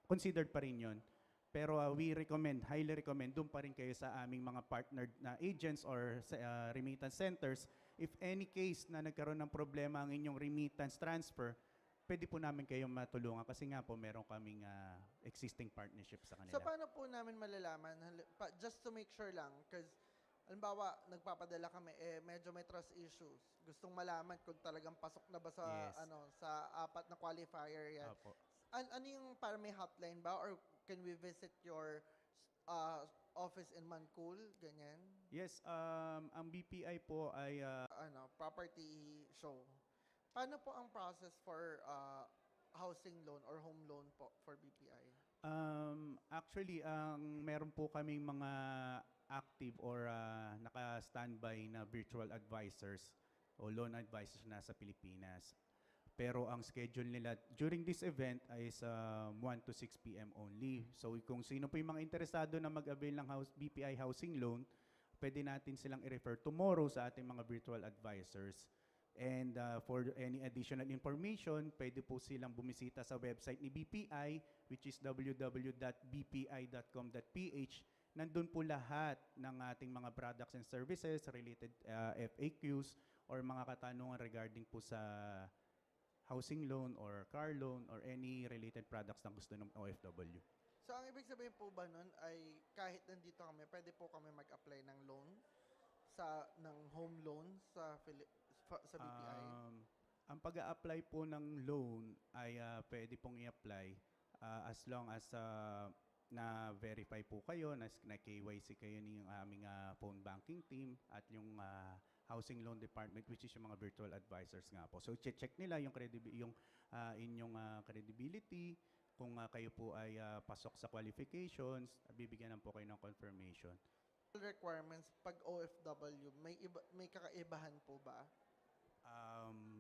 considered pa rin yun. Pero we recommend, highly recommend, doon pa rin kayo sa aming mga partnered na agents or remittance centers. If any case na nagkaroon ng problema ang inyong remittance transfer, pwede po namin kayong matulungan kasi nga po meron kaming existing partnership sa kanila. So paano po namin malalaman, just to make sure lang, because halimbawa, nagpapadala kami, medyo may trust issues. Gustong malaman kung talagang pasok na ba sa, Yes. sa apat na qualifier yan. Opo. Ano yung, para may hotline ba? Or can we visit your office in Mancul? Ganyan? Yes, ang BPI po ay Property show. Paano po ang process for housing loan or home loan po for BPI? actually meron po kaming mga active or naka-standby na virtual advisors o loan advisors na sa Pilipinas. Pero ang schedule nila during this event is 1 to 6 p.m. only. So kung sino po yung mga interesado na mag-avail ng BPI housing loan, pwede natin silang i-refer tomorrow sa ating mga virtual advisors. And for any additional information, pwede po silang bumisita sa website ni BPI, which is www.bpi.com.ph. Nandun po lahat ng ating mga products and services, related FAQs, or mga katanungan regarding po sa housing loan or car loan or any related products na gusto ng OFW. So ang ibig sabihin po ba nun ay kahit nandito kami, pwede po kami mag-apply ng loan ng home loan sa BPI? Ang pag-a-apply po ng loan ay pwede pong i-apply as long as na-verify po kayo, na-KYC kayo ng aming phone banking team at yung housing loan department, which is yung mga virtual advisors nga po. So check nila yung inyong credibility, kung kayo po ay pasok sa qualifications, bibigyan po kayo ng confirmation. Requirements pag OFW, may kakaibahan po ba?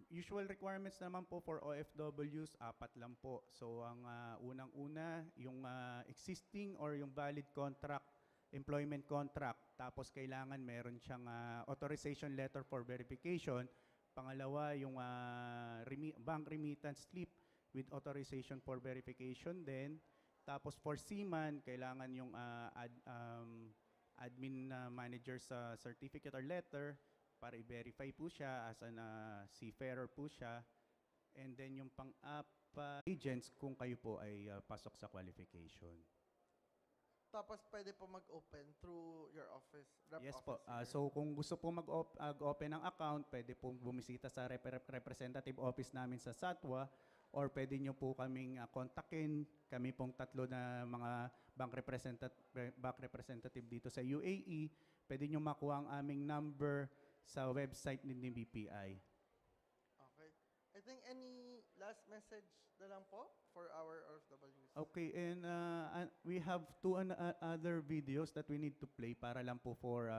Usual requirements naman po for OFWs, 4 lang po. So ang unang-una, yung existing or yung valid contract, employment contract, tapos kailangan meron siyang authorization letter for verification. Pangalawa, yung bank remittance slip with authorization for verification din. Tapos for seaman, kailangan yung admin manager's certificate or letter para i-verify po siya as an seafarer po siya. And then yung pang-apat, agents kung kayo po ay pasok sa qualification. Tapos pwede po mag-open through your office, Yes office po. So kung gusto po mag-open ng account, pwede pong bumisita sa representative office namin sa Satwa, or pwede nyo po kaming kontakin. Kami pong 3 na mga bank representative dito sa UAE. Pwede nyo makuha ang aming number sa website ni BPI. Okay. I think any last message na lang po for our OFWs? Okay, and we have 2 other videos that we need to play para lang po for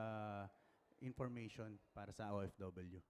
information para sa OFW.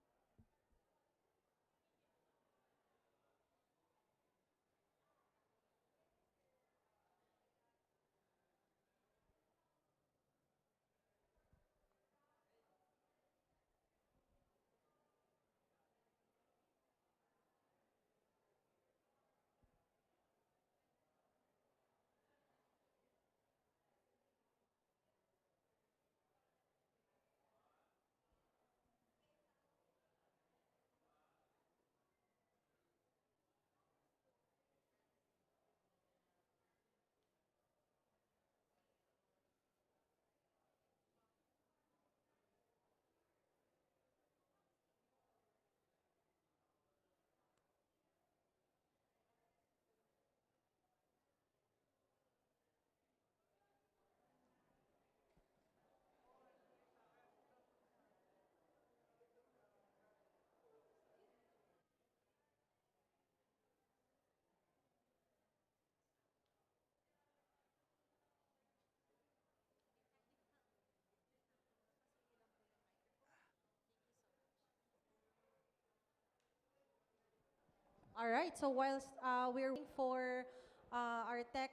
All right, so whilst we're waiting for our tech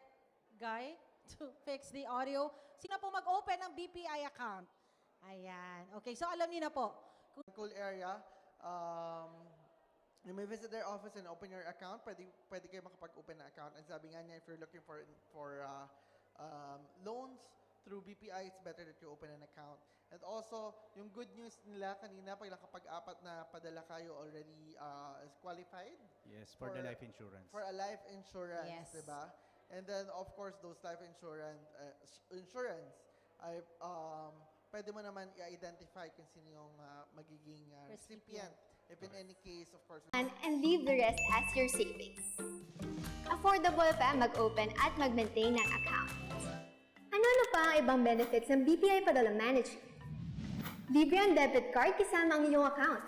guy to fix the audio, sino po mag-open ng BPI account? Ayan. Okay, so alam niyo na po. Cool area. you may visit their office and open your account. Pwede kayo makapag-open na account. And sabi nga niya, if you're looking for loans through BPI, it's better that you open an account. And also, yung good news nila kanina, pag nakapag-apat na padala kayo already is qualified. Yes, for the life insurance. For a life insurance, Yes. diba? And then, of course, those life insurance ay pwede mo naman i-identify kung sino yung magiging recipient. If in any case, of course. And leave the rest as your savings. Affordable pa mag-open at mag-maintain ng account. Ano-ano pa ang ibang benefits ng BPI Padala Manager? Libre ang debit card kasama ang iyong account.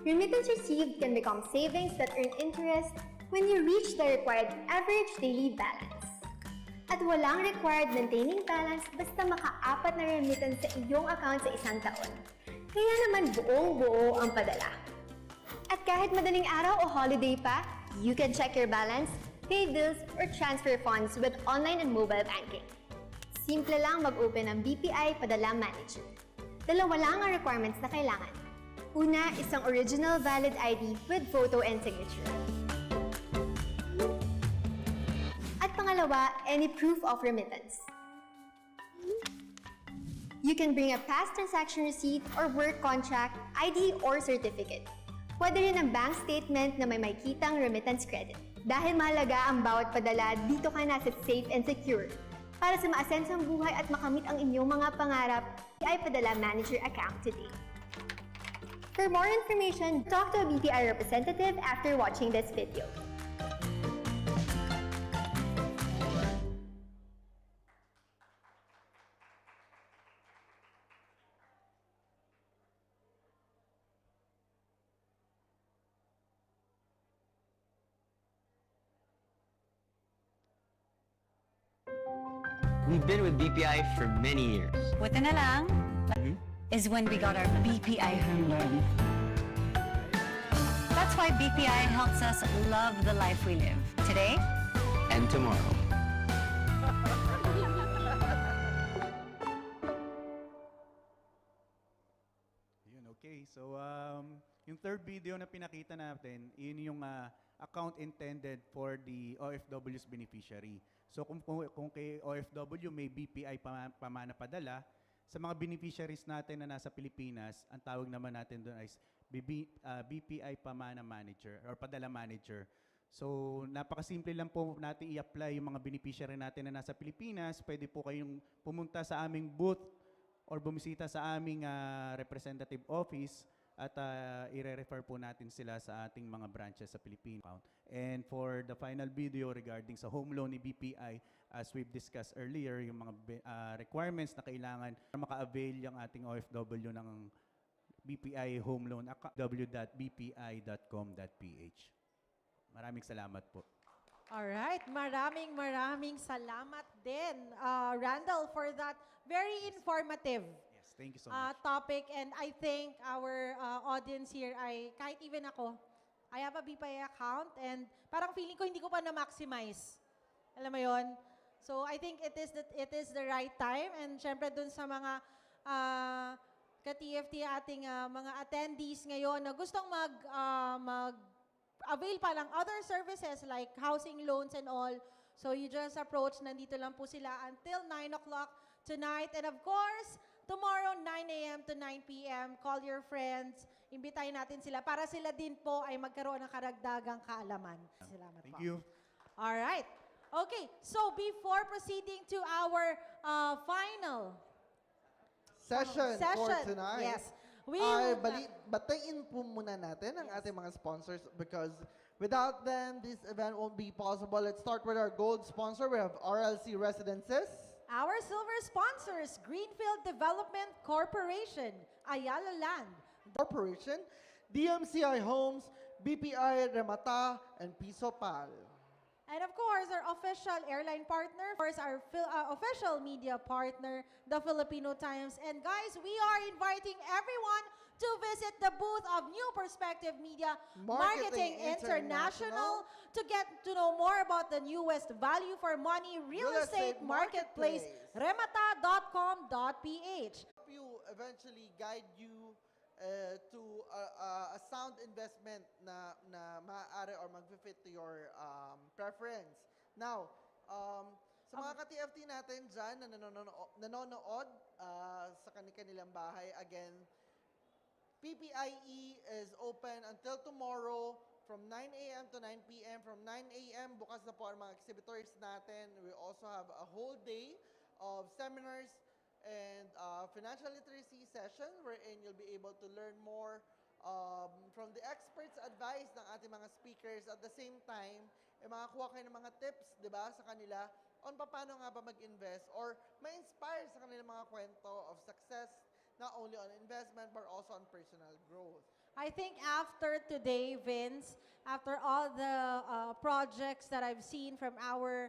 Remittance received can become savings that earn interest when you reach the required average daily balance. At walang required maintaining balance basta maka-4 na remittance sa iyong account sa isang taon. Kaya naman buong-buo ang padala. At kahit madaling araw o holiday pa, you can check your balance, pay bills, or transfer funds with online and mobile banking. Simple lang mag-open ng BPI Padala Manager. Dalawa lang ang requirements na kailangan. Una, isang original valid ID with photo and signature. At pangalawa, any proof of remittance. You can bring a past transaction receipt or work contract, ID, or certificate. Pwede rin ang bank statement na may makitang remittance credit. Dahil mahalaga ang bawat padala, dito ka nasa safe and secure. Para sa maasensang buhay at makamit ang inyong mga pangarap, BPI Padala Manager account today. For more information, talk to a BPI representative after watching this video. We've been with BPI for many years. Buti na lang is when we got our BPI home loan. That's why BPI helps us love the life we live today And tomorrow. Yun, okay. So, yung third video na pinakita natin, yun yung account intended for the OFW's beneficiary. So, kung kay OFW may BPI pamana padala, sa mga beneficiaries natin na nasa Pilipinas, ang tawag naman natin doon ay BPI pamana manager or padala manager. So, napakasimple lang po natin i-apply yung mga beneficiary natin na nasa Pilipinas. Pwede po kayong pumunta sa aming booth or bumisita sa aming representative office at i-refer po natin sila sa ating mga branches sa Philippine account. And for the final video regarding sa home loan ni BPI, as we've discussed earlier, yung mga requirements na kailangan para maka-avail yung ating OFW ng BPI home loan account, www.bpi.com.ph. Maraming salamat po. Alright, maraming salamat din, Randall, for that very informative Yes, thank you so much. topic. And I think our audience here ay, kahit even ako, I have a BPI account and parang feeling ko hindi ko pa na-maximize. Alam mo yon? So I think it is the right time. And syempre dun sa mga ka-TFT ating mga attendees ngayon na gustong mag-avail pa ng other services like housing loans and all. So you just approach, nandito lang po sila until 9 o'clock tonight. And of course, tomorrow 9 a.m. to 9 p.m., call your friends, imbitahin natin sila para sila din po ay magkaroon ng karagdagang kaalaman. Salamat Thank po. you. All right. Okay, so before proceeding to our final Session for tonight. yes, we Ay, will batayin po muna natin ang ating mga sponsors because without them, this event won't be possible. Let's start with our gold sponsor. We have RLC Residences. our silver sponsors, Greenfield Development Corporation, Ayala Land, Corporation, DMCI Homes, BPI Remata, and Piso Pal. and of course, our official airline partner, of course, our official media partner, the Filipino Times. And guys, we are inviting everyone to visit the booth of New Perspective Media Marketing International to get to know more about the newest value for money real estate marketplace, remata.com.ph. You eventually guide you to a sound investment na maaari or mag-fit to your preference. Now, sa mga ka-TFT natin dyan na nanonood sa kanilang bahay, again, PPIE is open until tomorrow from 9 a.m. to 9 p.m. From 9 a.m. bukas na po ang mga exhibitors natin. We also have a whole day of seminars and financial literacy session wherein you'll be able to learn more from the experts' advice ng ating mga speakers. At the same time, makakuha kayo ng mga tips, di ba, sa kanila on paano nga ba mag-invest or ma-inspire sa kanilang mga kwento of success, not only on investment but also on personal growth. I think after today, Vince, after all the projects that I've seen from our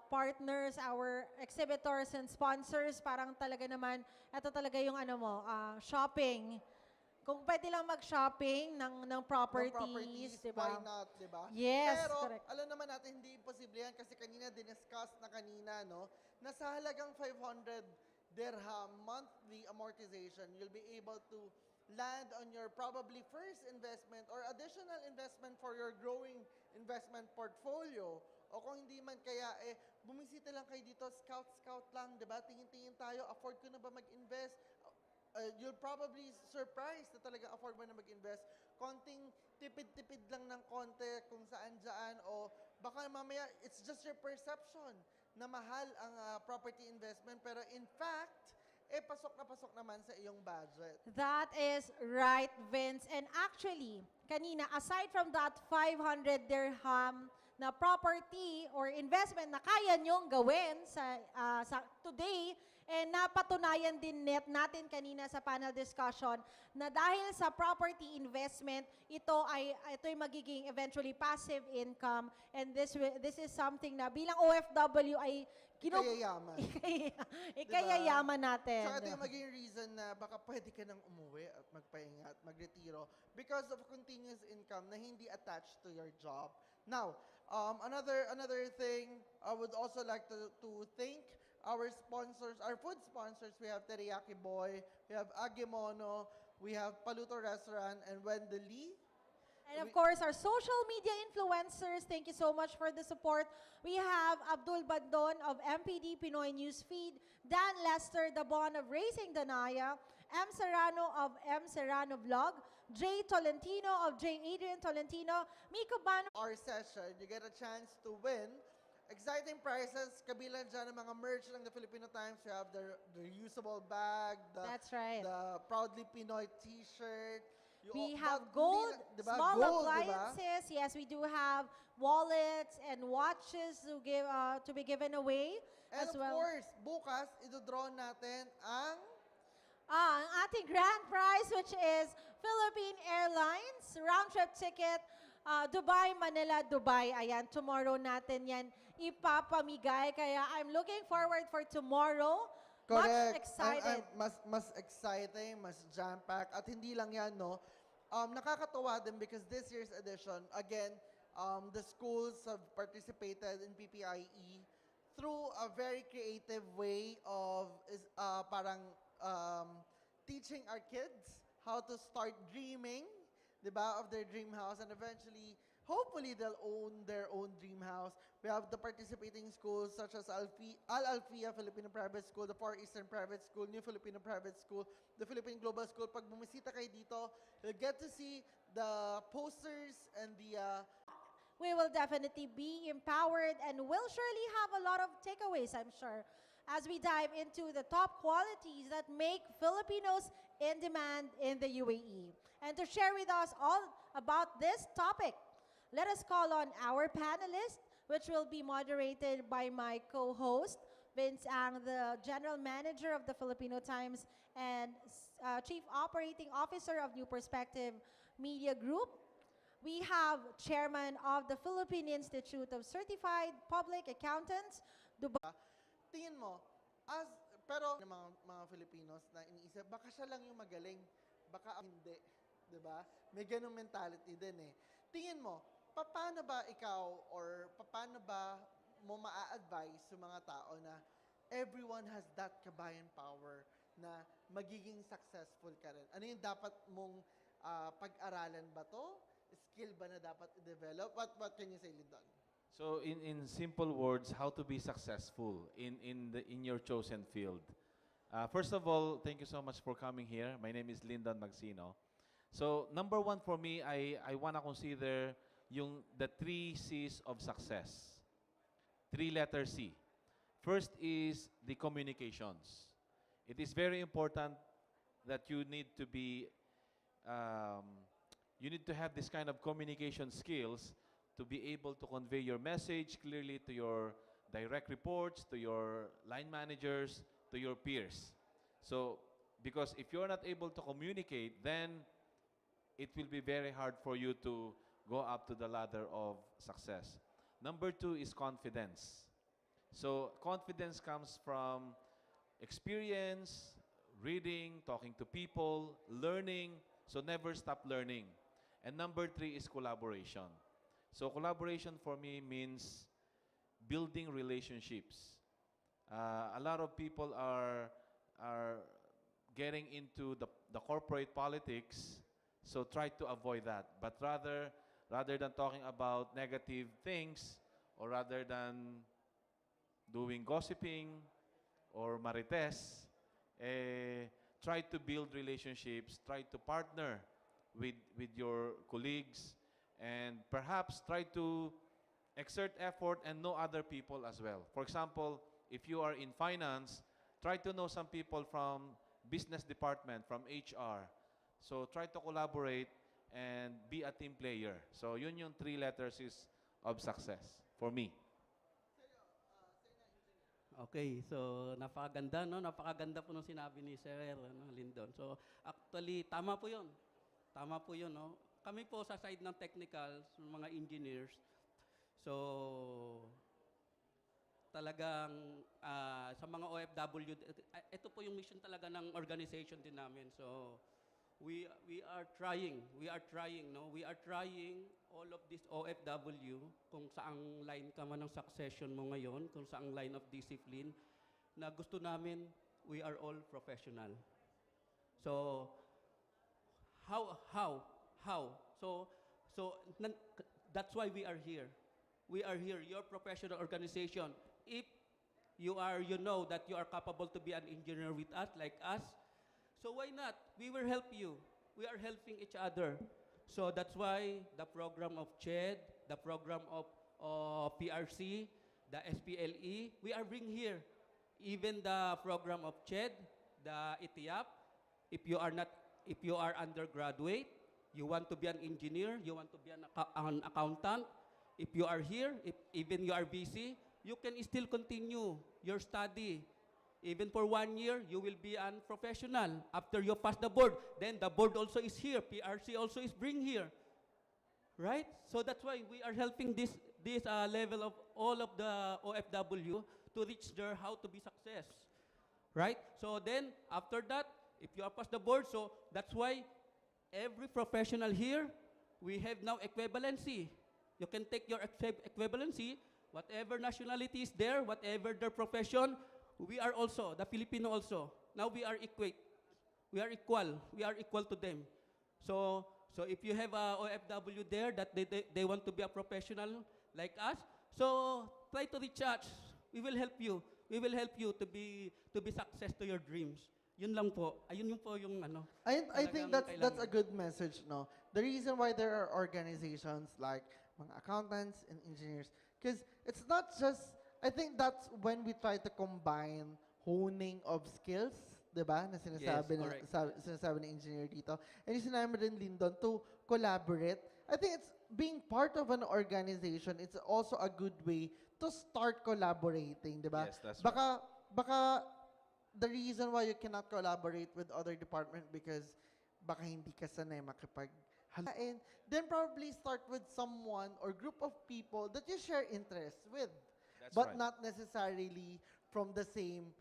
partners, our exhibitors and sponsors, parang talaga naman, ito talaga yung shopping. Kung pwede lang mag-shopping ng properties, di ba? Why not, di ba? Yes, pero, correct. alam naman natin, hindi imposible yan kasi kanina diniscuss na kanina, no? Na sa halagang 500 dirham monthly amortization, you'll be able to land on your probably first investment or additional investment for your growing investment portfolio. O kung hindi man kaya, bumisita lang kayo dito, scout lang, di ba? Tingin-tingin tayo, afford ko na ba mag-invest? You'll probably surprised na talagang afford mo na mag-invest. Konting tipid-tipid lang ng konti kung saan-dyan o baka mamaya, it's just your perception na mahal ang property investment pero in fact, pasok naman sa iyong budget. That is right, Vince. And actually, kanina, aside from that 500 dirham na property or investment na kaya nyong gawin sa today, napatunayan din natin kanina sa panel discussion na dahil sa property investment, ito'y magiging eventually passive income, and this is something na bilang OFW ay Ikayayaman. ikayayaman natin. So ito yung magiging reason na baka pwede ka nang umuwi at magpahinga at magretiro because of continuous income na hindi attached to your job. Now, another thing, I would also like to thank our sponsors, our food sponsors. We have Teriyaki Boy, we have Agemono, we have Paluto Restaurant, and Wendell. And of course, our social media influencers, thank you so much for the support. We have Abdul Bandon of MPD Pinoy Newsfeed, Dan Lester, the Bon of Racing Danaya, M. Serrano of M. Serrano Vlog, Jay Tolentino of J. Adrian Tolentino, Miko Bano. Our session, you get a chance to win exciting prizes. Kabilang dyan ang mga merch ng the Filipino Times. You have the reusable bag, That's right. the Proudly Pinoy t-shirt. We have gold, small appliances. Diba? Yes, we do have wallets and watches to be given away and as of well. course, bukas, idodraw natin ang ating grand prize, which is Philippine Airlines round-trip ticket, Dubai, Manila, Dubai. Ayan, tomorrow natin yan ipapamigay. Kaya I'm looking forward for tomorrow. Correct. Much excited. Mas exciting, mas jam-packed. At hindi lang yan, no? Nakakatuwa din because this year's edition, again, the schools have participated in PPIE through a very creative way of teaching our kids how to start dreaming, diba, of their dream house, and eventually, hopefully, they'll own their own dream house. We have the participating schools such as Al-Alfia Filipino Private School, the Far Eastern Private School, New Filipino Private School, the Philippine Global School. Pag bumisita kayo dito, you'll get to see the posters and the we will definitely be empowered and will surely have a lot of takeaways, I'm sure, as we dive into the top qualities that make Filipinos in demand in the UAE. And to share with us all about this topic, let us call on our panelist, which will be moderated by my co-host, Vince Ang, the General Manager of the Filipino Times and Chief Operating Officer of New Perspective Media Group. We have Chairman of the Philippine Institute of Certified Public Accountants, Dubai. tingin mo, pero mga Filipinos na iniisip, baka siya lang yung magaling, baka hindi, 'di ba? May ganung mentality din eh. Tingin mo, paano ba ikaw or paano ba mo maa-advise sa mga tao na everyone has that kabayan power na magiging successful ka rin? Ano yung dapat mong pag-aralan ba to? Skill ba na dapat i-develop? What can you say, Lyndon? So in simple words, how to be successful in your chosen field. First of all, thank you so much for coming here. My name is Lyndon Magsino. So number one for me, I wanna consider the 3 C's of success. 3 letter C. First is the communications. It is very important that you need to be you need to have this kind of communication skills to be able to convey your message clearly to your direct reports, to your line managers, to your peers. So, because if you're not able to communicate, then it will be very hard for you to go up to the ladder of success. Number 2 is confidence. So, confidence comes from experience, reading, talking to people, learning. So, never stop learning. And number 3 is collaboration. So collaboration for me means building relationships. A lot of people are getting into the corporate politics, so try to avoid that. But rather than talking about negative things, or rather than doing gossiping or marites, try to build relationships, try to partner with your colleagues, and perhaps try to exert effort and know other people as well. For example, if you are in finance, try to know some people from business department, from HR. So try to collaborate and be a team player. So yun yung 3 letters is of success for me. Okay, so napakaganda, no? Napakaganda po nung sinabi ni Sir Lyndon. So actually, tama po yun. Tama po yun, no? Kami po sa side ng technical, mga engineers, so talagang sa mga OFW, ito po yung mission talaga ng organization din namin. So we are trying, no? We are trying all of this OFW, kung saang line ka man ng succession mo ngayon, kung saang line of discipline, na gusto namin, we are all professional. So how? So that's why we are here. We are here, your professional organization. If you know that you are capable to be an engineer with us, like us, so why not? We will help you. We are helping each other. So that's why the program of CHED, the program of PRC, the SPLE, we are bringing here. Even the program of CHED, the ETIAP, if you are undergraduate, you want to be an engineer, you want to be an accountant, if you are here, if even you are busy, you can still continue your study. Even for 1 year, you will be a professional. After you pass the board, then the board also is here. PRC also is bring here. Right? So that's why we are helping this level of all of the OFW to reach there how to be success. Right? So then, after that, if you are past the board, so that's why every professional here, we have now equivalency. You can take your equivalency, whatever nationality is there, whatever their profession, we are also, the Filipino also. Now we are equate. We are equal. We are equal to them. So if you have a OFW there that they want to be a professional like us, so try to reach us. We will help you. We will help you to be success to your dreams. Yun lang po. Ayun yung po yung ano. I think that's a good message, no? The reason why there are organizations like mga accountants and engineers, because it's not just, I think that's when we try to combine honing of skills, di ba? Na sinasabi, Yes, sinasabi ng engineer dito. And yung sinabi rin Lyndon to collaborate. I think it's being part of an organization, it's also a good way to start collaborating, di ba? Yes, that's right. Baka the reason why you cannot collaborate with other department because baka hindi ka sanay makipaghalaan. Then probably start with someone or group of people that you share interests with. That's But right. not necessarily from the same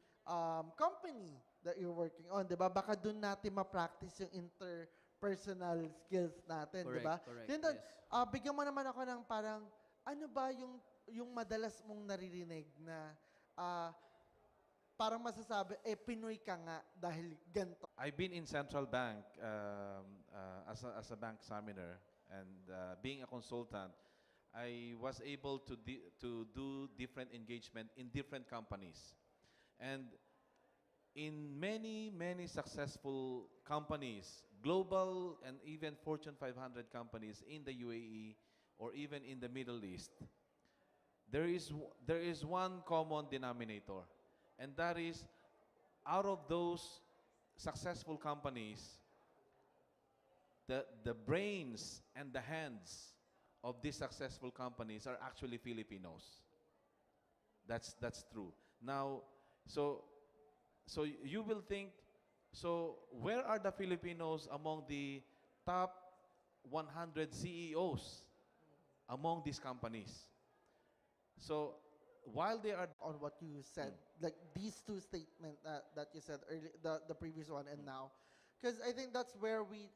company that you're working on, di ba? Baka dun natin ma-practice yung interpersonal skills natin, di ba? Correct, Then, yes. bigyan mo naman ako ng parang, ano ba yung madalas mong naririnig na parang masasabi, Pinoy ka nga dahil ganito. I've been in Central Bank as a bank examiner, and being a consultant, I was able to do different engagement in different companies. And in many successful companies, global and even Fortune 500 companies in the UAE or even in the Middle East, there is one common denominator, and that is, out of those successful companies, the brains and the hands of these successful companies are actually Filipinos. That's true. Now, so you will think, so where are the Filipinos among the top 100 CEOs among these companies? So while they are On what you said, like these two statements that you said earlier, the previous one and now, because I think that's where we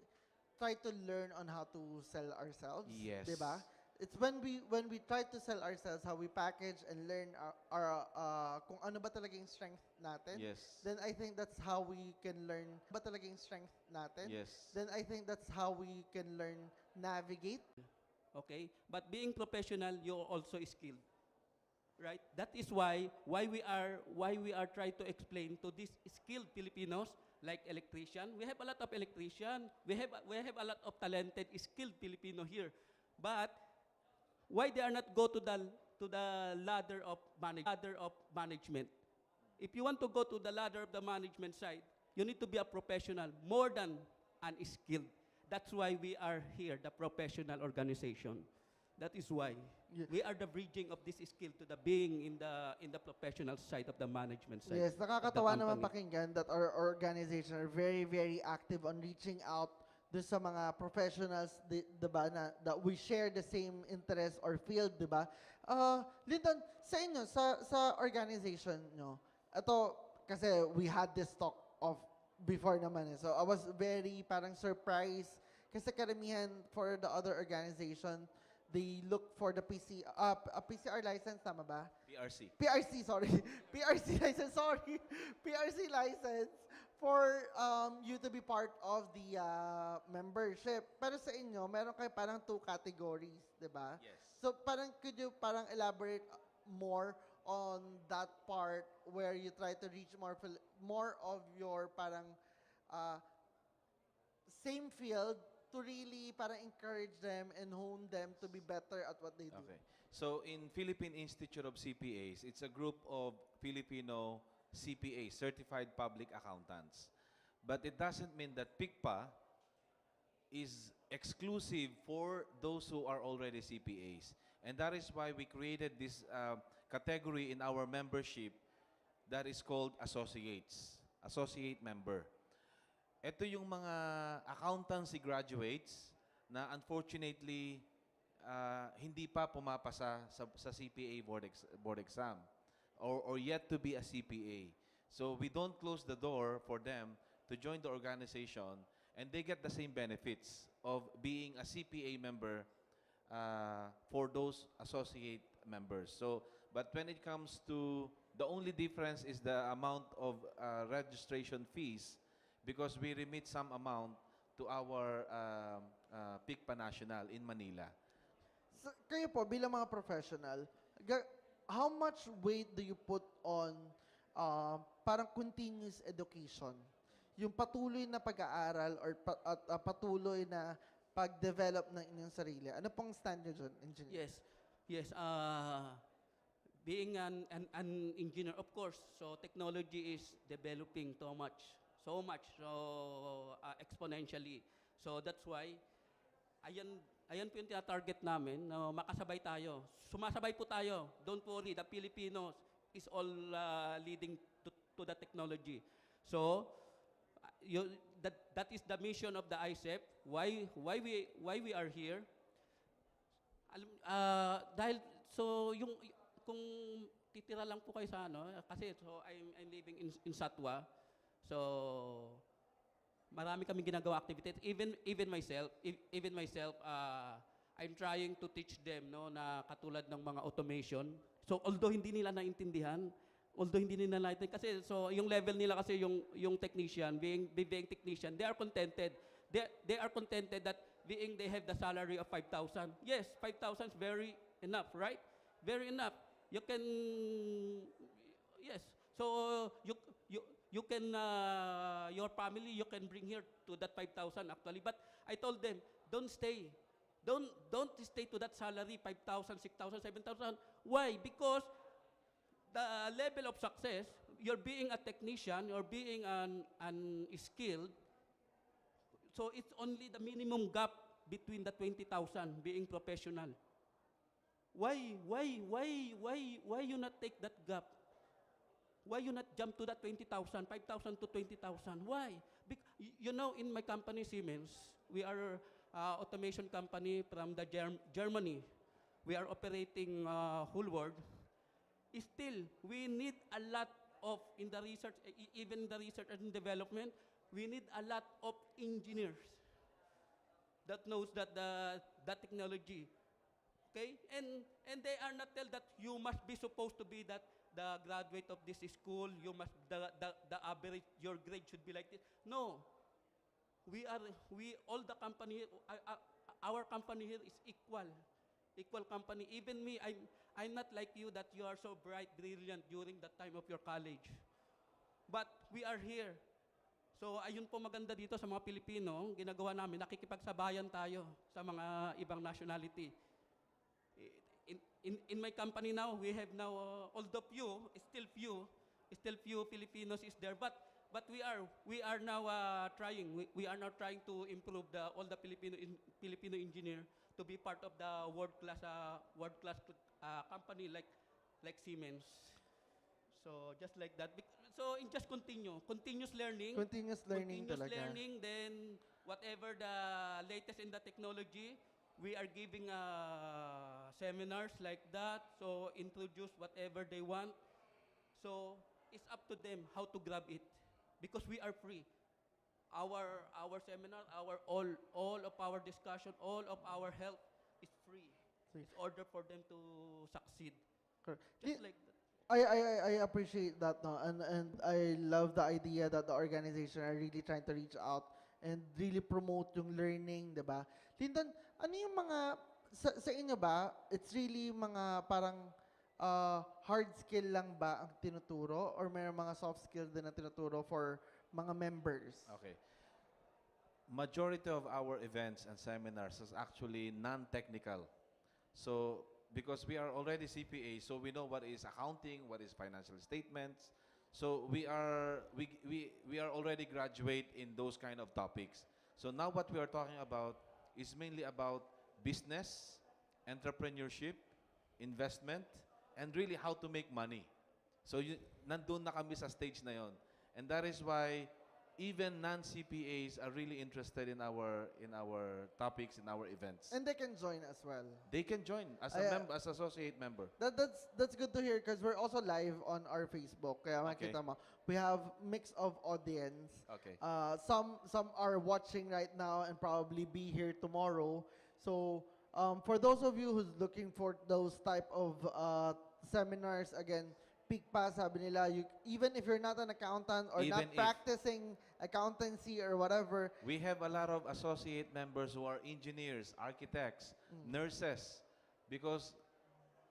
try to learn on how to sell ourselves. Yes. Diba? It's when we try to sell ourselves, how we package and learn our kung ano ba talaga yung strength natin. Yes. Then I think that's how we can learn ba talaga yung strength natin. Yes. Then I think that's how we can learn navigate. Okay? But being professional, you're also skilled. Right? That is why we are trying to explain to these skilled Filipinos, like electrician. We have a lot of electrician. We have a lot of talented, skilled Filipino here. But why they are not go to the ladder of management? If you want to go to the ladder of the management side, you need to be a professional more than an skilled. That's why we are here, the professional organization. That is why we are the bridging of this skill to the being in the professional side of the management side. Yes, nakakatawa of the naman company. pakinggan that our organization are very active on reaching out do sa mga professionals, diba, that we share the same interest or field, diba? Lyndon, sa inyo, sa organization nyo, ito, kasi we had this talk of before naman eh. So I was very parang surprised kasi karamihan for the other organization, they look for the PCR license, tama ba? PRC, sorry. PRC license, sorry. PRC license for you to be part of the membership. Pero sa inyo, meron kayo parang 2 categories, di ba? Yes. So parang could you parang elaborate more on that part where you try to reach more of your parang same field to really parang encourage them and hone them to be better at what they do. Okay. So in Philippine Institute of CPAs, it's a group of Filipino CPAs, Certified Public Accountants. But it doesn't mean that PICPA is exclusive for those who are already CPAs. And that is why we created this category in our membership that is called associates, associate member. Ito yung mga accountancy graduates na unfortunately hindi pa pumapasa sa CPA board exam or yet to be a CPA. So we don't close the door for them to join the organization, and they get the same benefits of being a CPA member for those associate members. So, but when it comes to, the only difference is the amount of registration fees, because we remit some amount to our PICPA National in Manila. So, kayo po, bilang mga professional, how much weight do you put on parang continuous education? Yung patuloy na pag-aaral or patuloy na pag-develop ng inyong sarili. Ano pong stand nyo dyan, engineer? Yes. Being an engineer, of course, so technology is developing so much, exponentially. So that's why, ayan po yung target namin, na makasabay tayo. Sumasabay po tayo. Don't worry, the Filipinos is all leading to the technology. So, that is the mission of the ISEP. Why we are here? Dahil kung titira lang po kayo sa kasi so I'm living in Satwa. So marami kaming ginagawa activities. Even myself, I'm trying to teach them na katulad ng mga automation. So although hindi nila naintindihan, although hindi nila natin kasi so yung level nila kasi yung technician being technician, they are contented. They are contented that being they have the salary of 5,000. Yes, 5,000 is very enough, right? Very enough. You can yes. So you can your family you can bring here to that 5,000 actually. But I told them, don't stay. Don't stay to that salary 5,000, 6,000, 7,000. Why? Because the level of success, you're being a technician, you're being an skilled. So it's only the minimum gap between the 20,000 being professional. Why you not take that gap? Why you not jump to that 20,000, 5,000 to 20,000? Why? You know, in my company Siemens, we are automation company from the Germany. We are operating whole world. Still, we need a lot of in the research, even the research and development. We need a lot of engineers that knows that the technology. Okay, and they are not tell that you must be supposed to be that the graduate of this school. You must the average your grade should be like this. No, we all the company. Our company here is equal company. Even me, I'm not like you that you are so bright, brilliant during the time of your college. But we are here. So ayun po maganda dito sa mga Pilipino, ginagawa namin, nakikipagsabayan tayo sa mga ibang nationality. In my company now, we have now, although still few Filipinos is there, but we are now trying. We are now trying to improve all the Filipino engineer to be part of the world class company like Siemens. So just like that. So in just continuous learning. Continuous learning talaga. Learning, then whatever the latest in the technology, we are giving seminars like that. So introduce whatever they want. So it's up to them how to grab it, because we are free. Our seminar, all of our discussion, all of our help is free. It's order for them to succeed. Correct. Just like that. I appreciate that, no, and I love the idea that the organization are really trying to reach out and really promote yung learning, diba? Lyndon, ano yung mga sa inyo ba? It's really mga parang hard skill lang ba ang tinuturo, or may mga soft skill din na tinuturo for mga members? Okay. Majority of our events and seminars is actually non-technical. So, because we are already CPA, so we know what is accounting, what is financial statements. So we are already graduate in those kind of topics. So now what we are talking about is mainly about business, entrepreneurship, investment, and really how to make money. So nandun na kami sa stage na yon. And that is why even non-CPAs are really interested in our topics, in our events. And they can join as well. They can join as as associate member. That's good to hear, because we're also live on our Facebook. Kaya Okay. makita mo, we have mix of audience. Okay. Some are watching right now and probably be here tomorrow. So for those of you who's looking for those type of seminars, again, peak pa, sabi nila, even if you're not an accountant or Even not if- practicing accountancy or whatever, We have a lot of associate members who are engineers, architects, nurses, because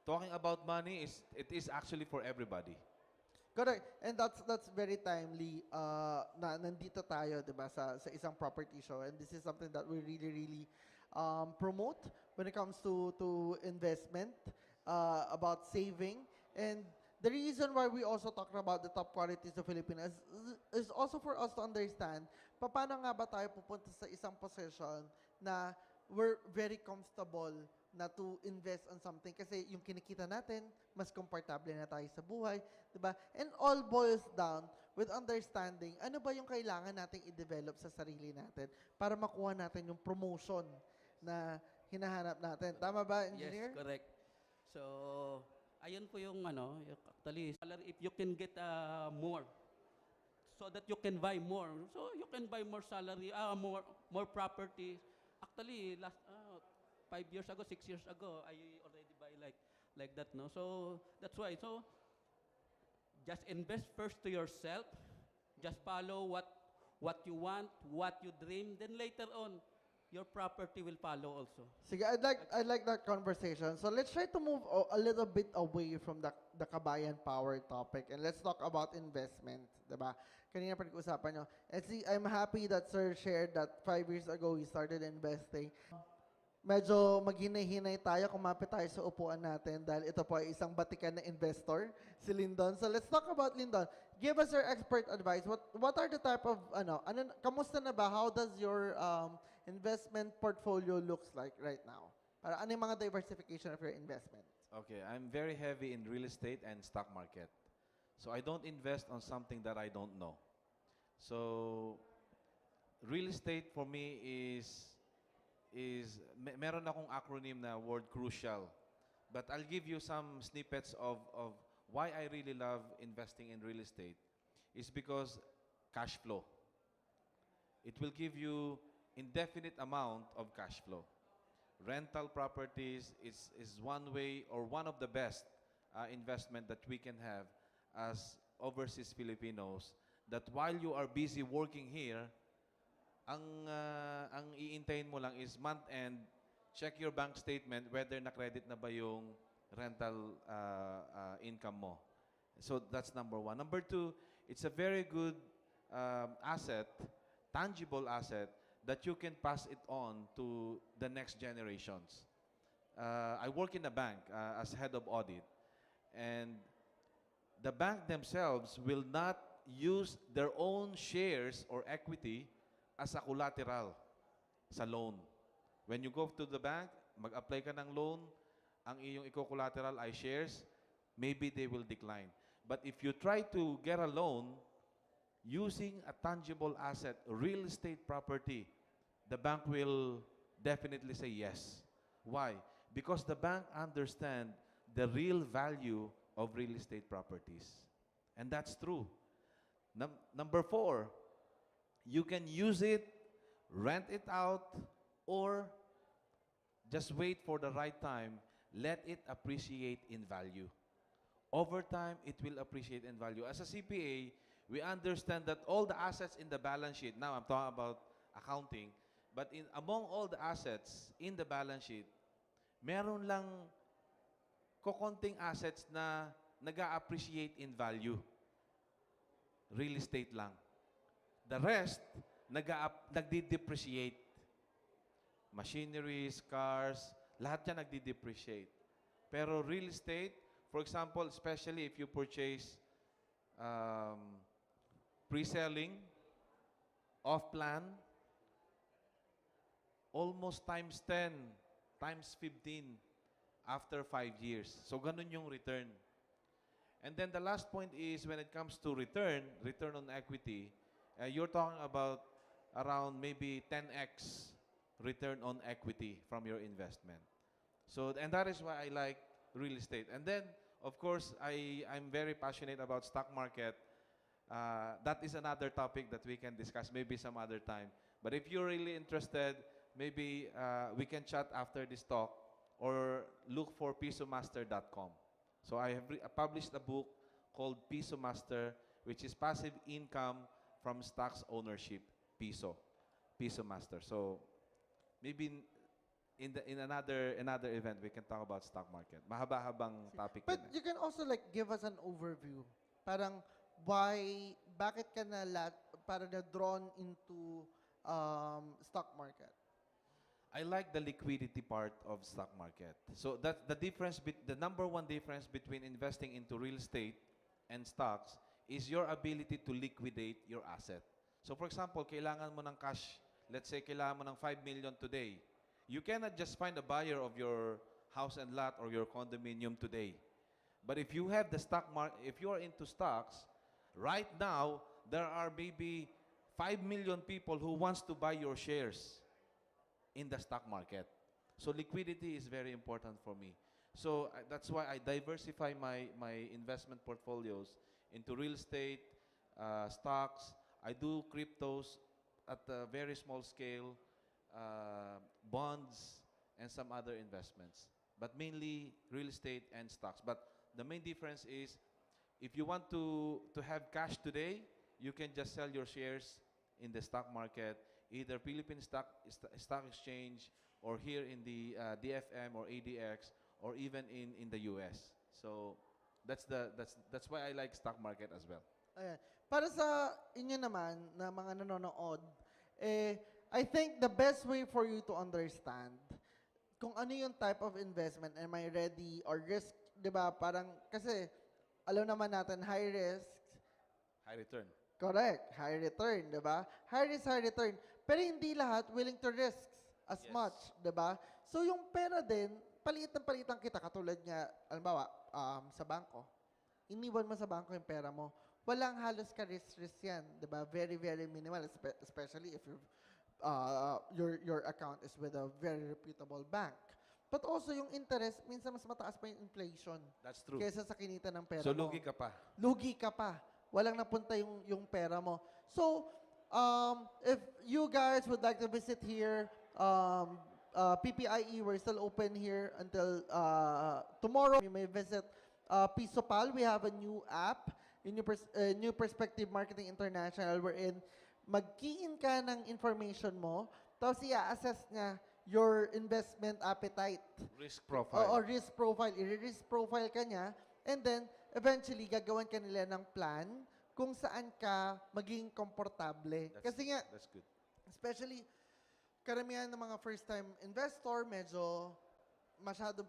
talking about money it is actually for everybody. correct. And that's very timely na nandito tayo, 'di ba, sa isang property show, and this is something that we really promote when it comes to investment, about saving. And the reason why we also talk about the top qualities of Filipinas is also for us to understand paano nga ba tayo pupunta sa isang position na we're very comfortable na to invest on something, kasi yung kinikita natin, mas komportable na tayo sa buhay, di ba? And all boils down with understanding ano ba yung kailangan nating i-develop sa sarili natin para makuha natin yung promotion na hinahanap natin. Tama ba, engineer? Yes, correct. So, ayun po yung actually, salary, if you can get more, so that you can buy more. So, you can buy more salary, more properties. Actually, last 5 years ago, 6 years ago, I already buy like that, no? So, that's why. So, Just invest first to yourself. Just follow what you want, what you dream. Then later on, your property will follow also. Sige, I'd like that conversation. So let's try to move a little bit away from the kabayan power topic and let's talk about investment, 'di ba? Kanina pa nag-usapan nyo. And see, I'm happy that sir shared that 5 years ago he started investing. Medyo maghinay-hinay tayo, kumapit tayo sa upuan natin dahil ito po ay isang batikan na investor, si Lyndon. So let's talk about Lyndon. Give us your expert advice. What are the type of, kamusta na ba? How does your investment portfolio looks like right now? Ano yung mga diversification of your investment? Okay, I'm very heavy in real estate and stock market. So I don't invest on something that I don't know. So real estate for me meron akong acronym na word crucial. But I'll give you some snippets of why I really love investing in real estate. Is because cash flow. It will give you indefinite amount of cash flow. Rental properties is one way or one of the best investment that we can have as overseas Filipinos, that while you are busy working here, ang iintayin mo lang is month end, check your bank statement whether na-credit na ba yung rental income mo. So that's number one. Number two, it's a very good asset, tangible asset, that you can pass it on to the next generations. I work in a bank as head of audit, and the bank themselves will not use their own shares or equity as a collateral sa loan. When you go to the bank, mag-apply ka ng loan, ang iyong iko-collateral ay shares, maybe they will decline. But if you try to get a loan using a tangible asset, real estate property, the bank will definitely say yes. Why? Because the bank understand the real value of real estate properties. And that's true. Number four, you can use it, rent it out, or just wait for the right time, let it appreciate in value. Over time, it will appreciate in value. As a CPA, we understand that all the assets in the balance sheet, now I'm talking about accounting, but among all the assets in the balance sheet, meron lang kokonting assets na nag-appreciate in value. Real estate lang. The rest, nagdi-depreciate. Machineries, cars, lahat yan nagdi-depreciate. Pero real estate, for example, especially if you purchase pre-selling, off-plan, almost times 10, times 15 after 5 years. So, ganun yung return. And then the last point is when it comes to return on equity, you're talking about around maybe 10x return on equity from your investment. So, and that is why I like real estate. And then, of course, I'm very passionate about stock market. That is another topic that we can discuss maybe some other time. But if you're really interested, maybe we can chat after this talk or look for pisomaster.com. So I have published a book called Piso Master, which is passive income from stocks ownership, Piso Master. So maybe in another event we can talk about stock market. Mahaba-habang topic. But you can also like give us an overview. Parang bakit ka parang na-drawn into stock market? I like the liquidity part of stock market. So that's the difference. The number one difference between investing into real estate and stocks is your ability to liquidate your asset. So for example, kailangan mo ng cash. Let's say kailangan mo ng 5 million today. You cannot just find a buyer of your house and lot or your condominium today. But if you have the stock market, if you are into stocks, right now there are maybe 5 million people who wants to buy your shares in the stock market. So liquidity is very important for me. So that's why I diversify my investment portfolios into real estate, stocks. I do cryptos at a very small scale, bonds, and some other investments. But mainly real estate and stocks. But the main difference is if you want to have cash today, you can just sell your shares in the stock market, either Philippine Stock Exchange or here in the DFM or ADX or even in the US. So that's why I like stock market as well. Ayan. Para sa inyo naman, na mga nanonood, I think the best way for you to understand kung ano yung type of investment, am I ready or risk, di ba? Parang, kasi, alam naman natin, high risk, High return. correct, high return, di ba? High risk, high return. Pero hindi lahat willing to risk as Yes. much, di ba? So yung pera din, palitan kita, katulad nga, alimbawa, sa bangko, iniwan mo sa bangko yung pera mo, walang halos ka-risk yan, di ba? Very, very minimal, especially if your account is with a very reputable bank. But also yung interest, minsan mas mataas pa yung inflation That's true. kaysa sa kinita ng pera So mo. lugi ka pa. Lugi ka pa. Walang napunta yung pera mo. So, if you guys would like to visit here, PPIE, we're still open here until tomorrow. You may visit Pisopal. We have a new app, New Perspective Marketing International, wherein mag-key-in ka ng information mo, tapos i-assess niya your investment appetite. Risk profile. O risk profile. I-risk profile ka niya, and then, eventually, gagawan ka nila ng plan kung saan ka maging komportable. Kasi nga, That's good. especially, karamihan ng mga first-time investor, medyo masyadong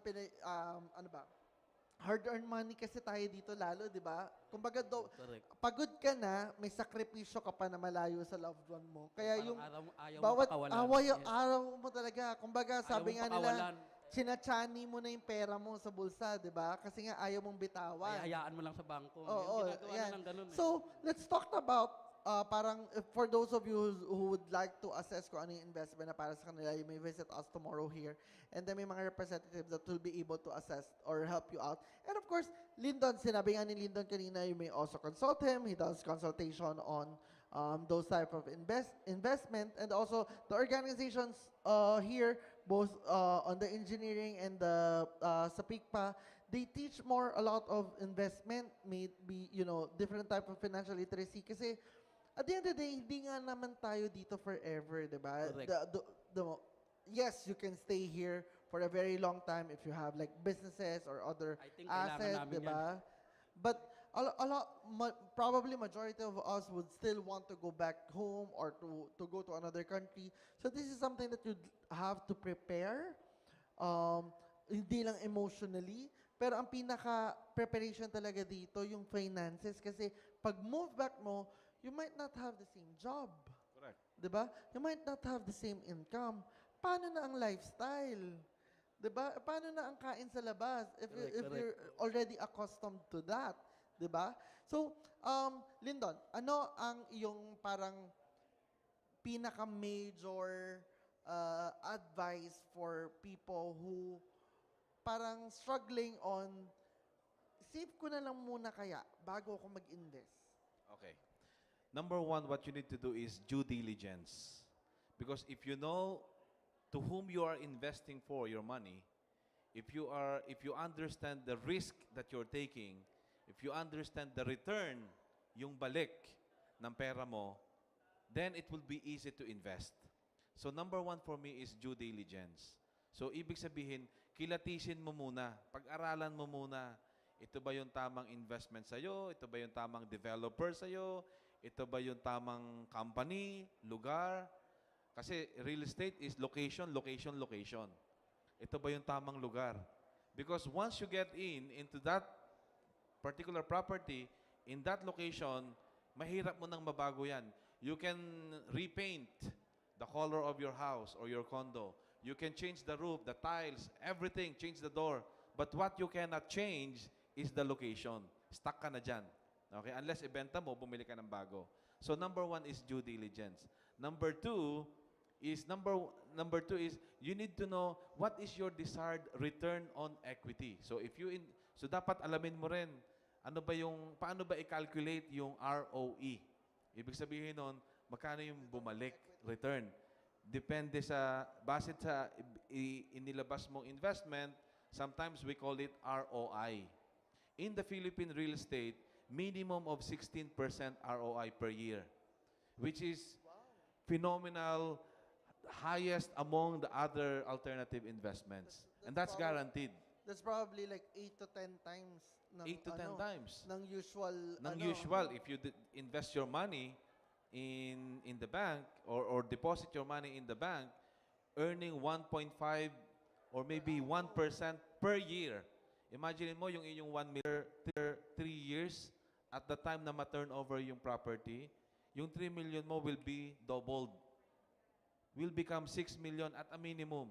hard-earned money kasi tayo dito lalo, di ba? Kumbaga, Correct. pagod ka na, may sakripisyo ka pa na malayo sa loved one mo. Kaya Parang yung ayaw bawat mo pakawalan. araw mo talaga. Kumbaga, Ayaw sabi mong nga nila, pakawalan. sinachani mo na yung pera mo sa bulsa, di ba? Kasi nga ayaw mong bitawan. Ay, hayaan mo lang sa bangko. Oo, Yung ginagawa yan. na ng ganun. So, let's talk about parang for those of you who would like to assess kung ano yung investment na para sa kanila, you may visit us tomorrow here. And then may mga representatives that will be able to assess or help you out. And of course, Lyndon, sinabi nga ni Lyndon kanina, you may also consult him. He does consultation on those type of investment. And also, the organizations here, both on the engineering and the sa PICPA, they teach a lot of investment, maybe, different type of financial literacy. Kasi, at the end of the day, hindi nga naman tayo dito forever, di ba? Correct. Yes, you can stay here for a very long time if you have like businesses or other I think kailangan assets, namin di ba? But probably majority of us would still want to go back home or to go to another country. So this is something that you have to prepare, hindi lang emotionally, pero ang pinaka-preparation talaga dito, yung finances. Kasi pag move back mo, you might not have the same job. Correct. Diba? You might not have the same income. Paano na ang lifestyle? Diba? Paano na ang kain sa labas if you're already accustomed to that? Diba? So, Lyndon, ano ang iyong parang pinaka-major advice for people who parang struggling on, save ko na lang muna kaya bago ako mag-invest? Okay. Number one, what you need to do is due diligence. Because if you know to whom you are investing for your money, if you understand the risk that you're taking, if you understand the return, yung balik ng pera mo, then it will be easy to invest. So number one for me is due diligence. So ibig sabihin, kilatisin mo muna, pag-aralan mo muna, ito ba yung tamang investment sa'yo? Ito ba yung tamang developer sa'yo? Ito ba yung tamang company, lugar? Kasi real estate is location, location, location. Ito ba yung tamang lugar? Because once you get into that particular property, in that location, mahirap mo nang mabago yan. You can repaint the color of your house or your condo. You can change the roof, the tiles, everything, change the door. But what you cannot change is the location. Stuck ka na dyan. Okay? Unless ibenta mo, bumili ka ng bago. So number one is due diligence. Number two is you need to know what is your desired return on equity. So so dapat alamin mo rin paano ba i-calculate yung ROE. Ibig sabihin nun, magkano yung bumalik return. Depende base sa inilabas mong investment, sometimes we call it ROI. In the Philippine real estate, minimum of 16% ROI per year, which is phenomenal, highest among the other alternative investments. And that's guaranteed. That's probably like 8 to 10 times ng 8 to 10 times. ng usual Usual, if you invest your money in the bank or deposit your money in the bank, earning 1.5 or maybe 1% per year. Imagine mo yung inyong 1 million 3 years at the time na ma-turn over yung property, yung 3 million mo will be doubled. Will become 6 million at a minimum.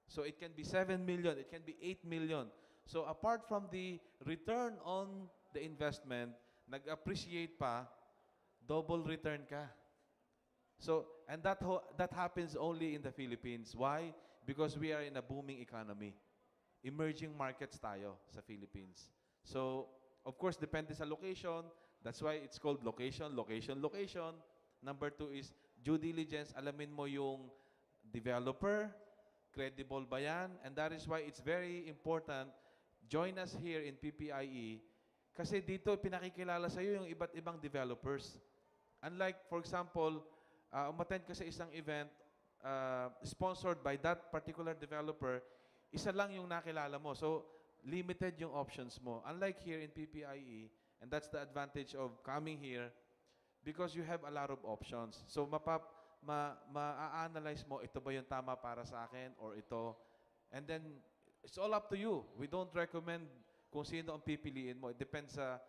So it can be 7 million, it can be 8 million. So apart from the return on the investment, nag-appreciate pa, double return ka. So, and that happens only in the Philippines. Why? Because we are in a booming economy. Emerging markets tayo sa Philippines. So, of course, depende sa location. That's why it's called location, location, location. Number 2 is due diligence. Alamin mo yung developer, credible ba yan? And that is why it's very important. Join us here in PPIE kasi dito pinakikilala sa iyo yung iba't ibang developers. Unlike, for example, umattend ka sa isang event sponsored by that particular developer, isa lang yung nakilala mo. So, limited yung options mo. Unlike here in PPIE, and that's the advantage of coming here because you have a lot of options. So, ma-analyze mo, ito ba yung tama para sa akin or ito. And then, it's all up to you. We don't recommend kung sino ang pipiliin mo. It depends sa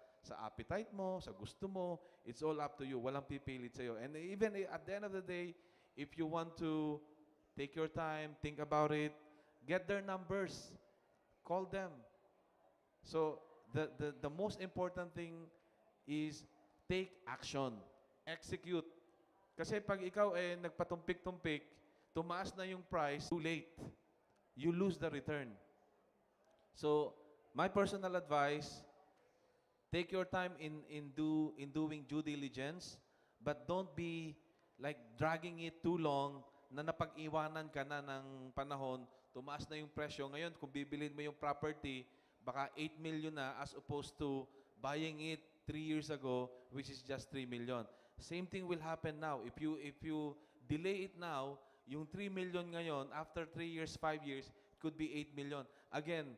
appetite mo, sa gusto mo. It's all up to you. Walang pipilit sa'yo. And even at the end of the day, if you want to take your time, think about it, get their numbers, call them. So, the most important thing is take action, execute. Kasi pag ikaw nagpatumpik-tumpik, tumaas na yung price, too late. You lose the return. So, my personal advice, take your time in doing due diligence, but don't be like dragging it too long na napag-iwanan ka na ng panahon, tumaas na yung presyo. Ngayon, kung bibilin mo yung property, baka 8 million na as opposed to buying it 3 years ago, which is just 3 million. Same thing will happen now. If you delay it now, yung 3 million ngayon, after 3 years, 5 years, it could be 8 million. Again,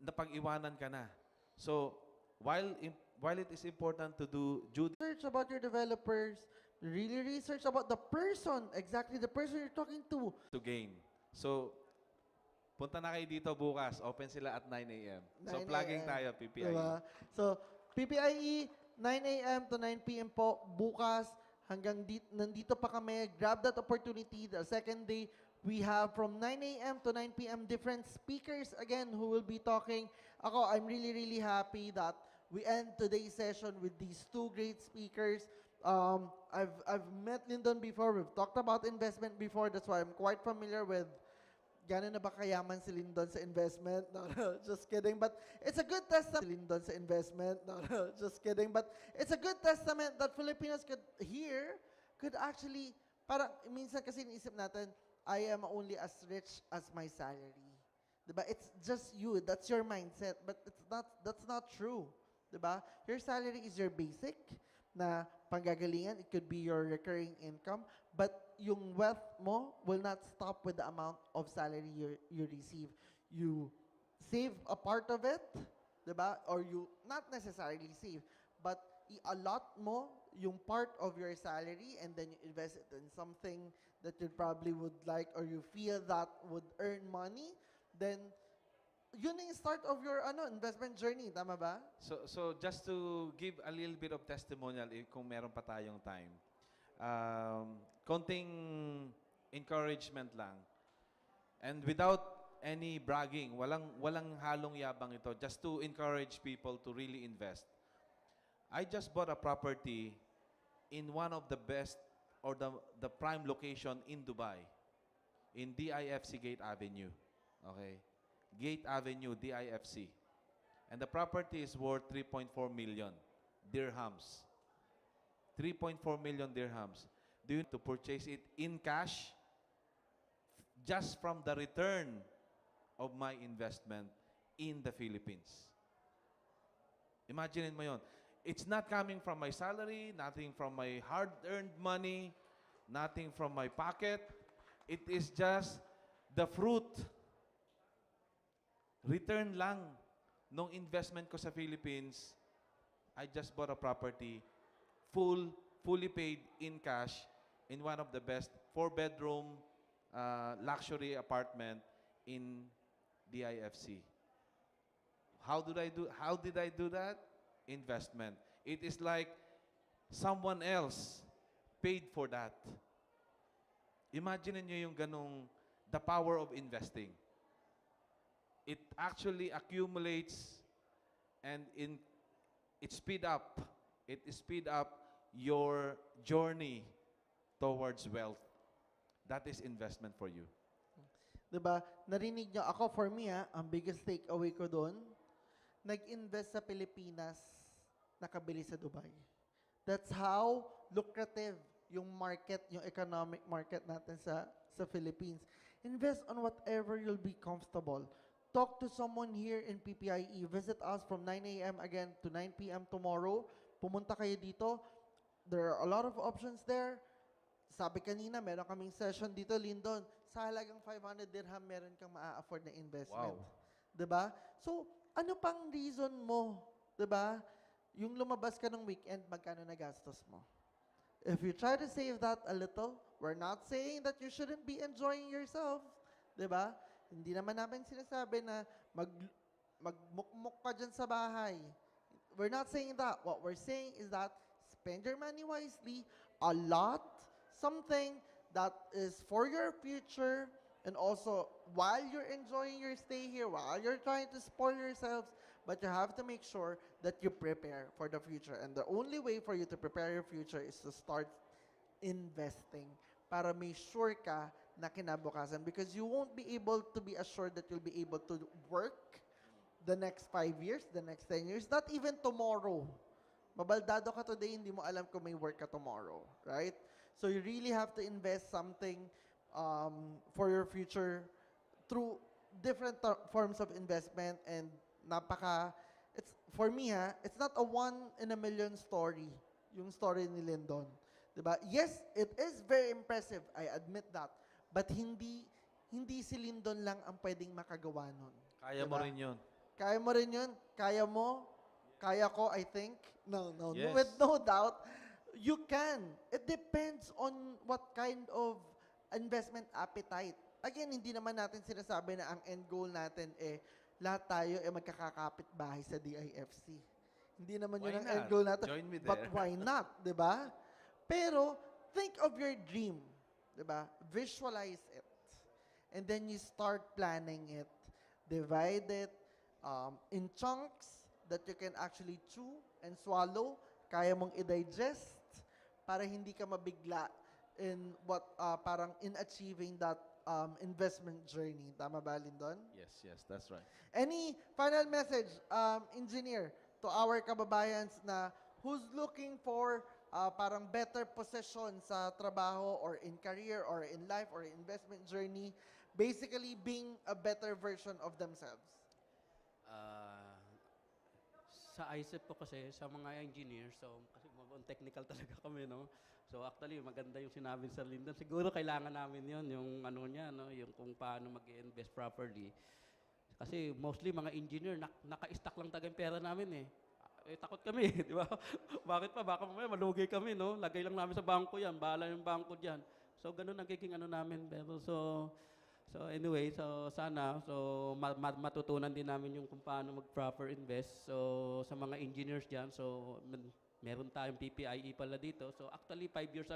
napag-iwanan ka na. So, while it is important to do due research about your developers, really research about the person, exactly the person you're talking to gain. So, punta na kayo dito bukas. Open sila at 9 a.m. So, 9 plugging a.m. tayo, PPIE. Diba? So, PPIE, 9 a.m. to 9 p.m. po, bukas, hanggang nandito pa kami. Grab that opportunity. The second day, we have from 9 a.m. to 9 p.m. different speakers again who will be talking. Ako, I'm really, really happy that we end today's session with these two great speakers. I've met Lyndon before. We've talked about investment before. That's why I'm quite familiar with gano'n na ba kayaman si Lyndon sa investment? No, just kidding. But it's a good testament. Lyndon sa investment? No, just kidding. But it's a good testament that Filipinos could actually, parang minsan kasi iniisip natin, I am only as rich as my salary. Diba? It's just you. That's your mindset. But that's not true. Diba? Your salary is your basic na panggagalingan. It could be your recurring income. But yung wealth mo will not stop with the amount of salary you receive. You save a part of it, diba? Or you not necessarily save, but i-allot mo yung part of your salary and then you invest it in something that you probably would like or you feel that would earn money, then yun yung start of your investment journey, tama ba? So just to give a little bit of testimonial kung meron pa tayong time. Konting encouragement lang. And without any bragging, walang halong yabang ito, just to encourage people to really invest. I just bought a property in one of the best or the prime location in Dubai, in DIFC Gate Avenue. Okay? Gate Avenue, DIFC. And the property is worth 3.4 million dirhams. 3.4 million dirhams. Do you need to purchase it in cash just from the return of my investment in the Philippines? Imagine mo yon. It's not coming from my salary, nothing from my hard-earned money, nothing from my pocket. It is just the fruit. Return lang nung investment ko sa Philippines. I just bought a property, fully paid in cash in one of the best 4-bedroom luxury apartment in DIFC. How did I do that? Investment. It is like someone else paid for that. Imagine niyo yung ganong the power of investing. It actually accumulates and it speed up your journey towards wealth. That is investment for you. Diba? Narinig nyo, ako for me, ang biggest takeaway ko doon, nag-invest sa Pilipinas, nakabili sa Dubai. That's how lucrative yung market, yung economic market natin sa Philippines. Invest on whatever you'll be comfortable. Talk to someone here in PPIE. Visit us from 9 a.m. again to 9 p.m. tomorrow. Pumunta kayo dito. There are a lot of options there. Sabi kanina, meron kaming session dito, Lyndon. Sa halagang 500 dirham, meron kang maa-afford na investment. Wow. Diba? So, ano pang reason mo? Diba? Yung lumabas ka ng weekend, magkano na gastos mo? If you try to save that a little, we're not saying that you shouldn't be enjoying yourself. Diba? Hindi naman namin sinasabi na magmukmuk ka dyan sa bahay. We're not saying that. What we're saying is that spend your money wisely, a lot, something that is for your future, and also while you're enjoying your stay here, while you're trying to spoil yourselves, but you have to make sure that you prepare for the future. And the only way for you to prepare your future is to start investing para may sure ka na kinabukasan, because you won't be able to be assured that you'll be able to work the next 5 years, the next 10 years, not even tomorrow. Mabaldado ka today, hindi mo alam kung may work ka tomorrow, right? So you really have to invest something for your future through different forms of investment, and it's for me it's not a 1 in a million story, yung story ni Lyndon. Diba? Yes, it is very impressive, I admit that. But hindi si Lyndon lang ang pwedeng makagawa nun. Kaya mo rin yun. Kaya mo rin yun? Kaya mo? Kaya ko, I think? No. Yes. With no doubt, you can. It depends on what kind of investment appetite. Again, hindi naman natin sinasabi na ang end goal natin lahat tayo magkakakapit bahay sa DIFC. Hindi naman Why yun ang not? end goal natin. Join me But there. why not? Diba? Pero, think of your dream. Diba? Visualize it. And then you start planning it. Divide it in chunks that you can actually chew and swallow. Kaya mong i-digest para hindi ka mabigla in in achieving that investment journey. Tama ba, Lyndon? Yes, that's right. Any final message, engineer, to our kababayans na who's looking for parang better position sa trabaho or in career or in life or investment journey, basically being a better version of themselves? Sa ISEP po kasi, sa mga engineers, so kasi technical talaga kami, no? So actually, maganda yung sinabi sa Lyndon. Siguro kailangan namin yon, yung ano niya, no? Yung kung paano mag-invest properly. Kasi mostly mga engineer, naka-stack lang taga yung pera namin takot kami, di ba? Bakit pa? Baka mamaya malugi kami, no? Lagay lang namin sa bangko yan, bahala yung bangko dyan. So ganun ang nagiging namin. Pero so anyway, so sana, matutunan din namin yung kung paano mag-proper invest. So sa mga engineers dyan, so meron tayong PPIE pala dito. So actually 7 years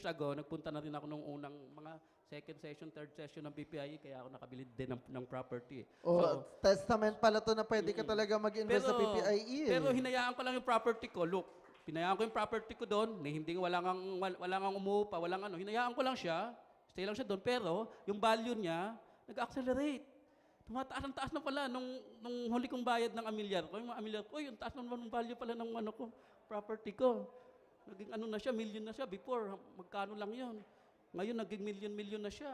ago, nagpunta na rin ako nung unang mga second session, third session ng PPIE, kaya ako nakabili din ng property. So, testament pala to na pwede ka talaga mag-invest sa PPIE. Pero hinayaan ko lang yung property ko. Look, hinayaan ko yung property ko doon, walang umupa, hinayaan ko lang siya. Stay lang siya doon, pero yung value niya, nag-accelerate. Tumataas ang taas na pala nung huli kong bayad ng amilyar ko. Yung mga amilyar ko, yung taas naman ng value pala ng property ko. Naging na siya, million na siya. Before, magkano lang yun. Ngayon, naging million na siya.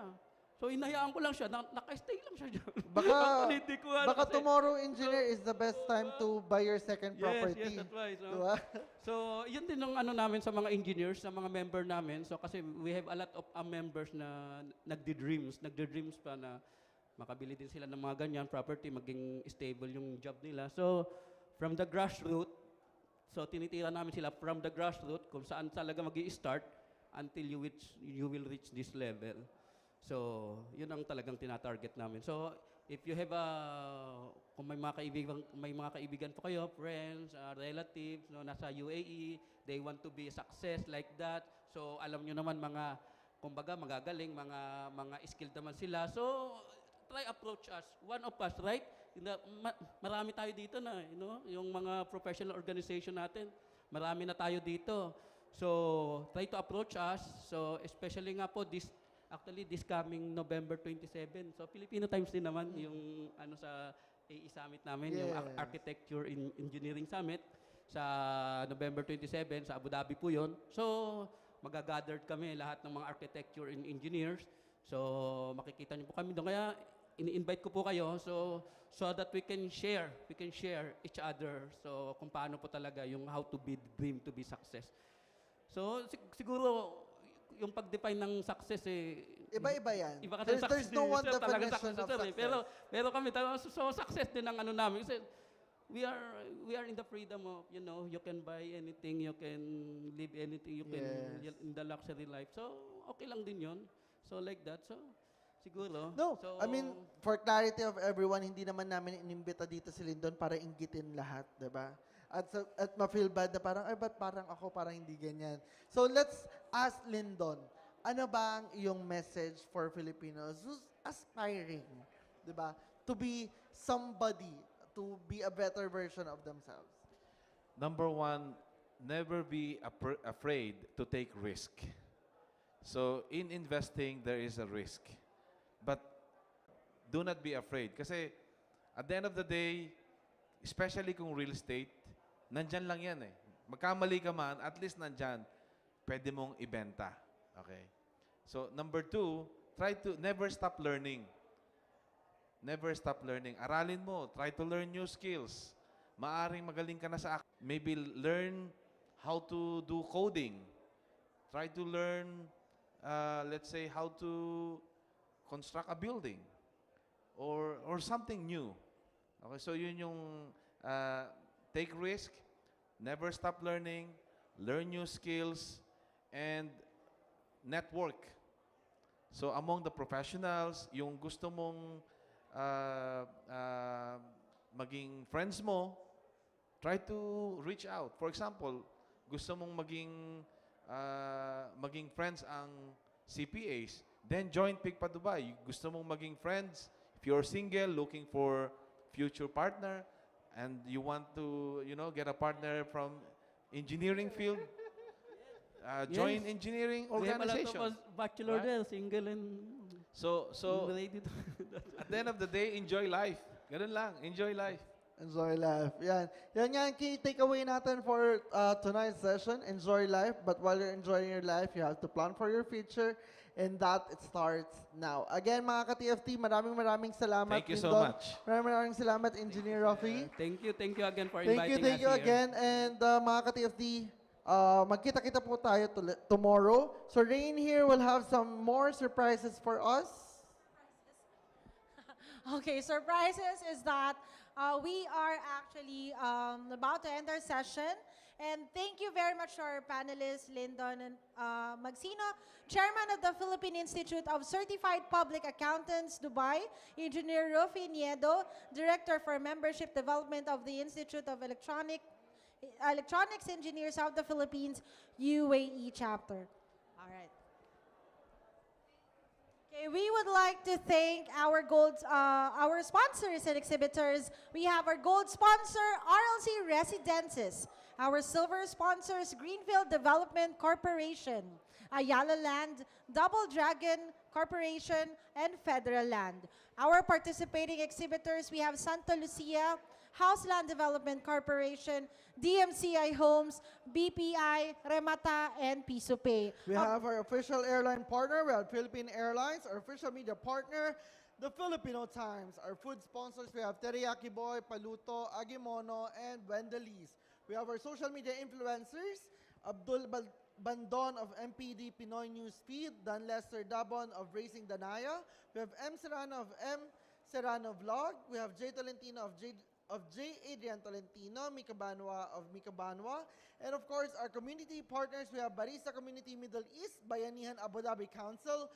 So, So inayaan ko lang siya, naka-stay lang siya dyan. Baka, Actually, hindi ko alam baka kasi- tomorrow engineer is the best time to buy your second property. Yes, that's right. So, Diba? so yun din ang ano namin sa mga engineers, sa mga member namin. So kasi we have a lot of members na nagdi-dreams pa na makabili din sila ng mga ganyan property, maging stable yung job nila. So from the grassroots, so tinitira namin sila from the grassroots kung saan talaga magi-start until you will reach this level. So, yun ang talagang tinatarget namin. So, if you have kung may mga kaibigan po kayo, friends, relatives, no, nasa UAE, they want to be a success like that. So, alam nyo naman kumbaga, magagaling, mga skilled naman sila. So, try approach us. One of us, right? Marami tayo dito na, yung mga professional organization natin. Marami na tayo dito. So, try to approach us. So, especially nga po this coming November 27. So, Filipino Times din naman yung sa AE Summit namin, yung Architecture Engineering Summit sa November 27 sa Abu Dhabi po yun. So, magagathered kami lahat ng mga architecture and engineers. So, makikita niyo po kami doon. Kaya, ini-invite ko po kayo so that we can share each other. So, kung paano po talaga yung how to be dream to be success. So, siguro, yung pag-define ng success Iba-iba yan. Iba kasi There's no one talaga definition of success. Pero kami success din ang ano namin kasi we are in the freedom of, you can buy anything, you can live anything, you can in the luxury life. So okay lang din 'yon. So like that. So siguro. No, so, I mean, for clarity of everyone, hindi naman namin inimbita dito si Lyndon para inggitin lahat, 'di ba? At ma-feel bad na parang, ay, ba't parang ako, parang hindi ganyan. So, let's ask Lyndon, ano ba ang iyong message for Filipinos who's aspiring, di ba, to be somebody, to be a better version of themselves? Number one, never be afraid to take risk. So, in investing, there is a risk. But do not be afraid. Kasi, at the end of the day, especially kung real estate, nandyan lang yan eh. Magkamali ka man, at least nandyan, pwede mong ibenta. Okay? So, number two, try to never stop learning. Never stop learning. Aralin mo. Try to learn new skills. Maaring magaling ka na sa maybe learn how to do coding. Try to learn, let's say, how to construct a building. Or something new. Okay, so yun yung take risk, never stop learning, learn new skills, and network. So among the professionals, yung gusto mong maging friends mo, try to reach out. For example, gusto mong maging friends ang CPAs, then join Pigpa Dubai. Gusto mong maging friends, if you're single, looking for future partner, and you want to, get a partner from engineering field, join engineering organization. We have a lot of bachelor there, single and So related. at the end of the day, enjoy life. Ganun lang, enjoy life. Enjoy life. Yan. Yan nga ang key takeaway natin for tonight's session. Enjoy life. But while you're enjoying your life, you have to plan for your future. And that it starts now. Again, mga ka-TFT, maraming salamat. Thank you so Lyndon. much. Maraming salamat, Engineer Rafi. Thank you again for inviting us Thank you here. again. And mga ka-TFT, magkita-kita po tayo tomorrow. So Rain here will have some more surprises for us. Okay, surprises is that we are actually about to end our session. And thank you very much to our panelists, Lyndon and Magsino, Chairman of the Philippine Institute of Certified Public Accountants, Dubai, Engineer Rufi Niedo, Director for Membership Development of the Institute of Electronics Engineers of the Philippines, UAE chapter. All right. Okay, we would like to thank our sponsors and exhibitors. We have our gold sponsor, RLC Residences. Our silver sponsors, Greenfield Development Corporation, Ayala Land, Double Dragon Corporation, and Federal Land. Our participating exhibitors, we have Santa Lucia, House Land Development Corporation, DMCI Homes, BPI, Remata, and Piso Pay. We have our official airline partner. We have Philippine Airlines. Our official media partner, the Filipino Times. Our food sponsors, we have Teriyaki Boy, Paluto, Agimono, and Wendelese. We have our social media influencers, Bandon of MPD Pinoy News Feed, Dan Lester Dabon of Racing Danaya. We have M. Serrano of M. Serrano Vlog. We have J. Tolentino of J. Adrian Tolentino, Mika Banwa of Mika Banwa. And of course, our community partners, we have Barista Community Middle East, Bayanihan Abu Dhabi Council,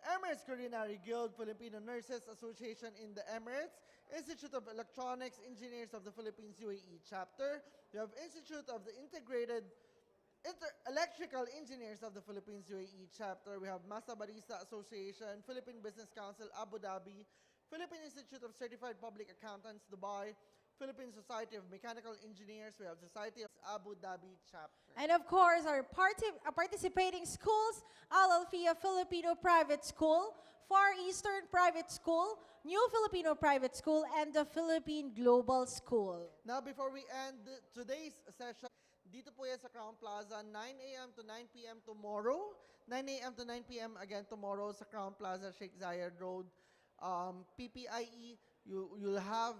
Emirates Culinary Guild, Filipino Nurses Association in the Emirates, Institute of Electronics Engineers of the Philippines UAE Chapter. We have Institute of the Integrated Electrical Engineers of the Philippines UAE Chapter. We have Masa Barista Association, Philippine Business Council Abu Dhabi, Philippine Institute of Certified Public Accountants Dubai, Philippine Society of Mechanical Engineers. We have Society of Abu Dhabi Chapter. And of course, our participating schools, Al Alfia Filipino Private School, Far Eastern Private School, New Filipino Private School, and the Philippine Global School. Now, before we end today's session, dito po yan sa Crowne Plaza, 9 a.m. to 9 p.m. tomorrow. 9 a.m. to 9 p.m. again tomorrow sa Crowne Plaza, Sheikh Zayed Road. PPIE, you'll have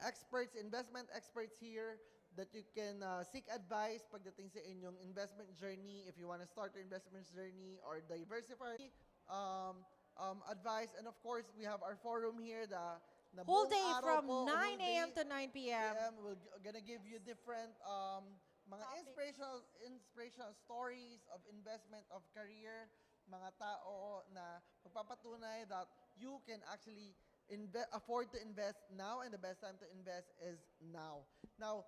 experts, investment experts here that you can seek advice pagdating sa inyong investment journey, if you want to start your investment journey or diversify advice. And of course, we have our forum here, the Whole buong day araw from po, 9 whole day. a.m. to 9 p.m. We're gonna give you different mga inspirational stories of investment, of career, mga tao na magpapatunay that you can actually afford to invest now, and the best time to invest is now. Now,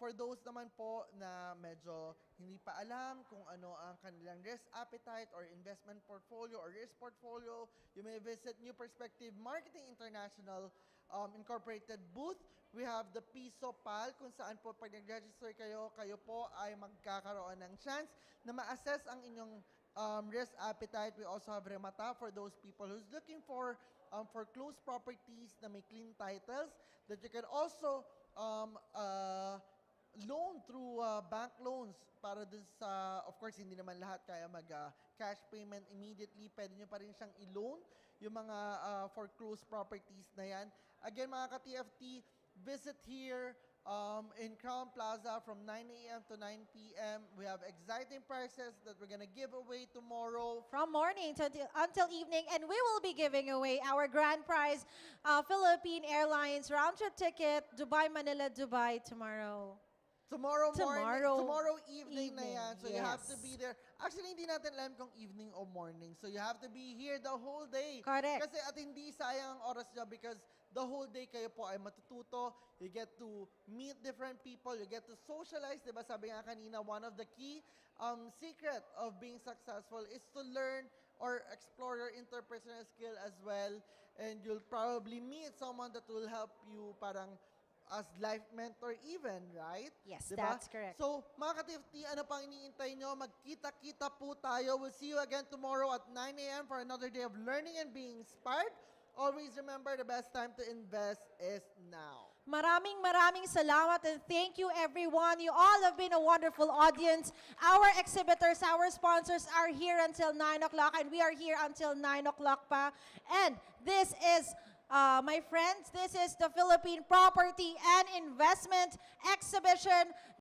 for those naman po na medyo hindi pa alam kung ano ang kanilang risk appetite or investment portfolio or risk portfolio, you may visit New Perspective Marketing International Incorporated booth. We have the Piso Pal kung saan po pag nag-register kayo, kayo po ay magkakaroon ng chance na ma-assess ang inyong risk appetite. We also have Remata for those people who's looking for foreclosed properties na may clean titles that you can also loan through bank loans para dun sa, of course, hindi naman lahat kaya mag-cash payment immediately. Pwede nyo pa rin siyang i-loan yung mga foreclosed properties na yan. Again, mga ka-TFT, visit here in Crowne Plaza from 9 a.m. to 9 p.m. We have exciting prizes that we're gonna give away tomorrow. From morning until evening, and we will be giving away our grand prize, Philippine Airlines round-trip ticket, Dubai, Manila, Dubai tomorrow. Tomorrow morning, tomorrow evening na yan. So you have to yes. be there. Actually, hindi natin alam kung evening o morning. So you have to be here the whole day. Correct. Kasi at hindi sayang ang oras nyo because the whole day kayo po ay matututo. You get to meet different people. You get to socialize. Diba sabi nga kanina, one of the key secret of being successful is to learn or explore your interpersonal skill as well. And you'll probably meet someone that will help you parang as life mentor even, right? Yes, Diba? that's correct. So, mga ka-TFT, ano pang iniintay nyo? Magkita-kita po tayo. We'll see you again tomorrow at 9 a.m. for another day of learning and being inspired. Always remember, the best time to invest is now. Maraming salamat, and thank you everyone. You all have been a wonderful audience. Our exhibitors, our sponsors are here until 9 o'clock, and we are here until 9 o'clock pa. And this is, my friends, this is the Philippine Property and Investment Exhibition